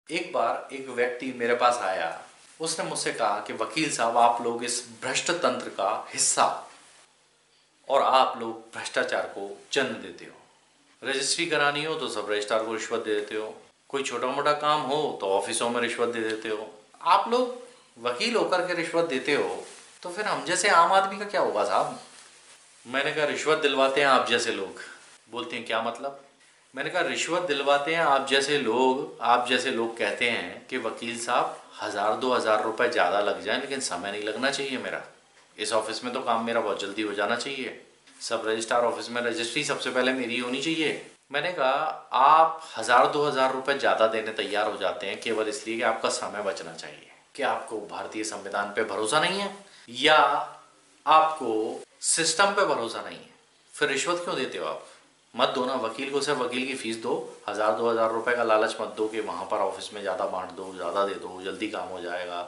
एक बार एक व्यक्ति मेरे पास आया, उसने मुझसे कहा कि वकील साहब, आप लोग इस भ्रष्ट तंत्र का हिस्सा और आप लोग भ्रष्टाचार को जन्म देते हो। रजिस्ट्री करानी हो तो सब रजिस्ट्रार को रिश्वत दे देते हो, कोई छोटा मोटा काम हो तो ऑफिसों में रिश्वत दे देते हो। आप लोग वकील होकर के रिश्वत देते हो तो फिर हम जैसे आम आदमी का क्या होगा साहब? मैंने कहा रिश्वत दिलवाते हैं आप जैसे लोग। बोलते हैं क्या मतलब? मैंने कहा रिश्वत दिलवाते हैं आप जैसे लोग कहते हैं कि वकील साहब 1000-2000 रुपए ज़्यादा लग जाए लेकिन समय नहीं लगना चाहिए मेरा, इस ऑफिस में तो काम मेरा बहुत जल्दी हो जाना चाहिए, सब रजिस्ट्रार ऑफिस में रजिस्ट्री सबसे पहले मेरी होनी चाहिए। मैंने कहा आप 1000-2000 रुपए ज़्यादा देने तैयार हो जाते हैं केवल इसलिए कि आपका समय बचना चाहिए। क्या आपको भारतीय संविधान पे भरोसा नहीं है या आपको सिस्टम पे भरोसा नहीं है? फिर रिश्वत क्यों देते हो आप? मत दो ना, वकील को सिर्फ वकील की फीस दो, 1000-2000 रुपए का लालच मत दो कि वहाँ पर ऑफिस में ज़्यादा बांट दो, ज़्यादा दे दो, जल्दी काम हो जाएगा।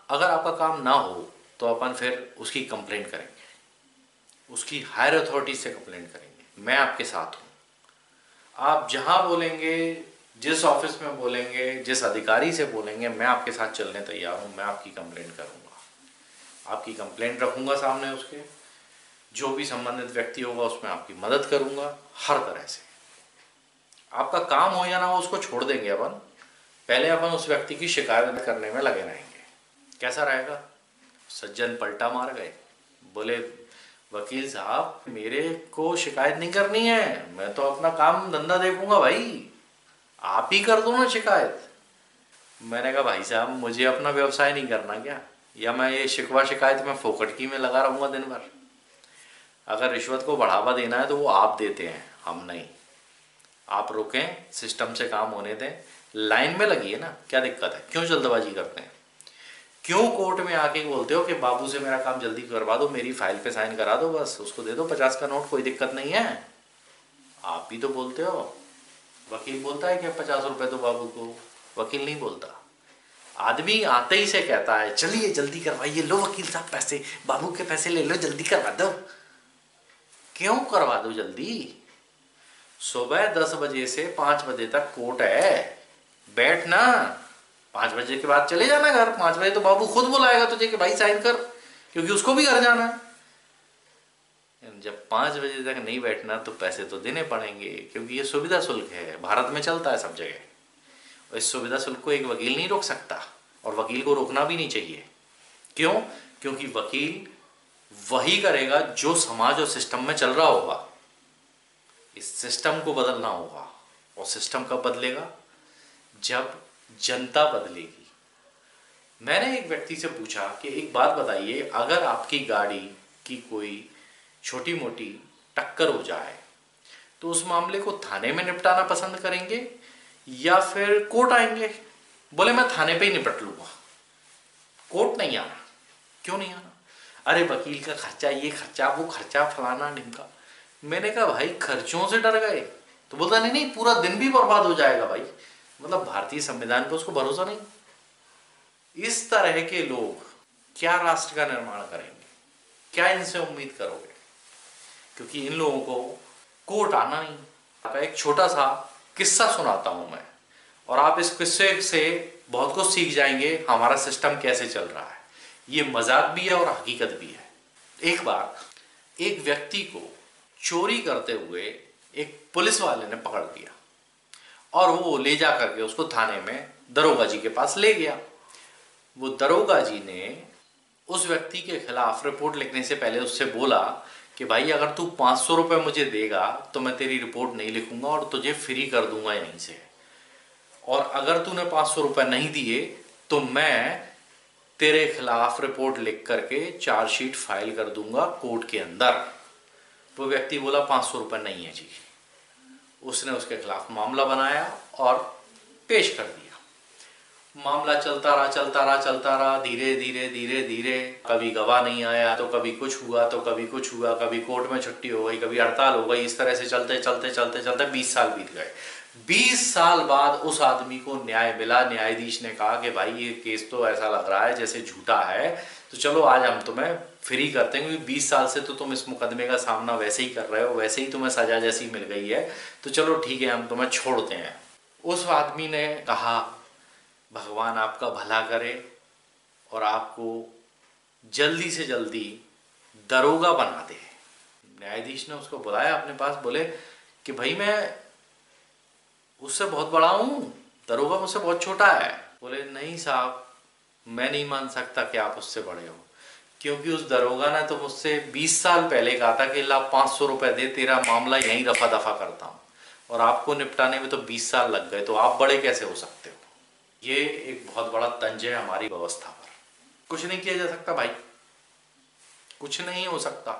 अगर आपका काम ना हो तो अपन फिर उसकी कंप्लेंट करेंगे, उसकी हायर अथॉरिटी से कंप्लेंट करेंगे। मैं आपके साथ हूँ, आप जहाँ बोलेंगे, जिस ऑफिस में बोलेंगे, जिस अधिकारी से बोलेंगे, मैं आपके साथ चलने तैयार हूँ। मैं आपकी कंप्लेंट करूँगा, आपकी कंप्लेंट रखूँगा सामने उसके, जो भी संबंधित व्यक्ति होगा उसमें आपकी मदद करूँगा हर तरह से। आपका काम हो या ना हो उसको छोड़ देंगे अपन, पहले अपन उस व्यक्ति की शिकायत करने में लगे रहेंगे। कैसा रहेगा? सज्जन पलटा मार गए, बोले वकील साहब मेरे को शिकायत नहीं करनी है, मैं तो अपना काम धंधा देखूंगा भाई, आप ही कर दो ना शिकायत। मैंने कहा भाई साहब मुझे अपना व्यवसाय नहीं करना क्या, या मैं ये शिकवा शिकायत में फोकट की में लगा रहूंगा दिन भर? अगर रिश्वत को बढ़ावा देना है तो वो आप देते हैं, हम नहीं। आप रुकें, सिस्टम से काम होने दें, लाइन में लगी है ना, क्या दिक्कत है? क्यों जल्दबाजी करते हैं? क्यों कोर्ट में आके बोलते हो कि बाबू से मेरा काम जल्दी करवा दो, मेरी फाइल पे साइन करा दो, बस उसको दे दो 50 का नोट, कोई दिक्कत नहीं है? आप भी तो बोलते हो। वकील बोलता है कि 50 रुपए दो बाबू को? वकील नहीं बोलता। आदमी आते ही से कहता है चलिए जल्दी करवाइए, लो वकील साहब पैसे, बाबू के पैसे ले लो, जल्दी करवा दो। क्यों करवा दो जल्दी? सुबह 10 बजे से 5 बजे तक कोर्ट है, बैठ ना, 5 बजे के बाद चले जाना घर। 5 बजे तो बाबू खुद बुलाएगा तुझे कि भाई साइन कर, क्योंकि उसको भी घर जाना है। जब 5 बजे तक नहीं बैठना तो पैसे तो देने पड़ेंगे, क्योंकि ये सुविधा शुल्क है, भारत में चलता है सब जगह। और इस सुविधा शुल्क को एक वकील नहीं रोक सकता, और वकील को रोकना भी नहीं चाहिए। क्यों? क्योंकि वकील वही करेगा जो समाज और सिस्टम में चल रहा होगा। इस सिस्टम को बदलना होगा, और सिस्टम कब बदलेगा? जब जनता बदलेगी। मैंने एक व्यक्ति से पूछा कि एक बात बताइए, अगर आपकी गाड़ी की कोई छोटी मोटी टक्कर हो जाए तो उस मामले को थाने में निपटाना पसंद करेंगे या फिर कोर्ट आएंगे? बोले मैं थाने पे ही निपट लूंगा, कोर्ट नहीं आना। क्यों नहीं आना? अरे वकील का खर्चा, ये खर्चा, वो खर्चा, फलाना ढिमका। मैंने कहा भाई खर्चों से डर गए? तो बोलता नहीं नहीं, पूरा दिन भी बर्बाद हो जाएगा भाई। मतलब भारतीय संविधान पे उसको भरोसा नहीं। इस तरह के लोग क्या राष्ट्र का निर्माण करेंगे? क्या इनसे उम्मीद करोगे? क्योंकि इन लोगों को कोर्ट आना नहीं। आपका एक छोटा सा किस्सा सुनाता हूं मैं, और आप इस किस्से से बहुत कुछ सीख जाएंगे हमारा सिस्टम कैसे चल रहा है। ये मजाक भी है और हकीकत भी है। एक बार एक व्यक्ति को चोरी करते हुए एक पुलिस वाले ने पकड़ लिया, और वो ले जा करके उसको थाने में दरोगा जी के पास ले गया। वो दरोगा जी ने उस व्यक्ति के खिलाफ रिपोर्ट लिखने से पहले उससे बोला कि भाई अगर तू 500 रुपये मुझे देगा तो मैं तेरी रिपोर्ट नहीं लिखूंगा और तुझे फ्री कर दूंगा यहीं से, और अगर तूने 500 रुपये नहीं दिए तो मैं तेरे खिलाफ रिपोर्ट लिख करके चार्जशीट फाइल कर दूंगा कोर्ट के अंदर। वो व्यक्ति बोला 500 रुपये नहीं है जी। उसने उसके खिलाफ मामला बनाया और पेश कर दिया। मामला चलता रहा, धीरे धीरे कभी गवाह नहीं आया तो कभी कुछ हुआ तो कभी कुछ हुआ, कभी कोर्ट में छुट्टी हो गई, कभी हड़ताल हो गई। इस तरह से चलते 20 साल बीत गए। 20 साल बाद उस आदमी को न्याय मिला। न्यायाधीश ने कहा कि भाई ये केस तो ऐसा लग रहा है जैसे झूठा है, तो चलो आज हम तुम्हें फ्री करते हैं, क्योंकि 20 साल से तो तुम इस मुकदमे का सामना वैसे ही कर रहे हो, वैसे ही तुम्हें सजा जैसी मिल गई है, तो चलो ठीक है हम तुम्हें छोड़ते हैं। उस आदमी ने कहा भगवान आपका भला करे और आपको जल्दी से जल्दी दरोगा बना दे। न्यायाधीश ने उसको बुलाया अपने पास, बोले कि भाई मैं उससे बहुत बड़ा हूं, दरोगा मुझसे बहुत छोटा है। बोले नहीं साहब, मैं नहीं मान सकता कि आप उससे बड़े हो, क्योंकि उस दरोगा ने तो मुझसे 20 साल पहले कहा था कि ला 500 रुपए दे, तेरा मामला यहीं रफा दफा करता हूं, और आपको निपटाने में तो 20 साल लग गए, तो आप बड़े कैसे हो सकते हो। ये एक बहुत बड़ा तंज है हमारी व्यवस्था पर। कुछ नहीं किया जा सकता भाई, कुछ नहीं हो सकता।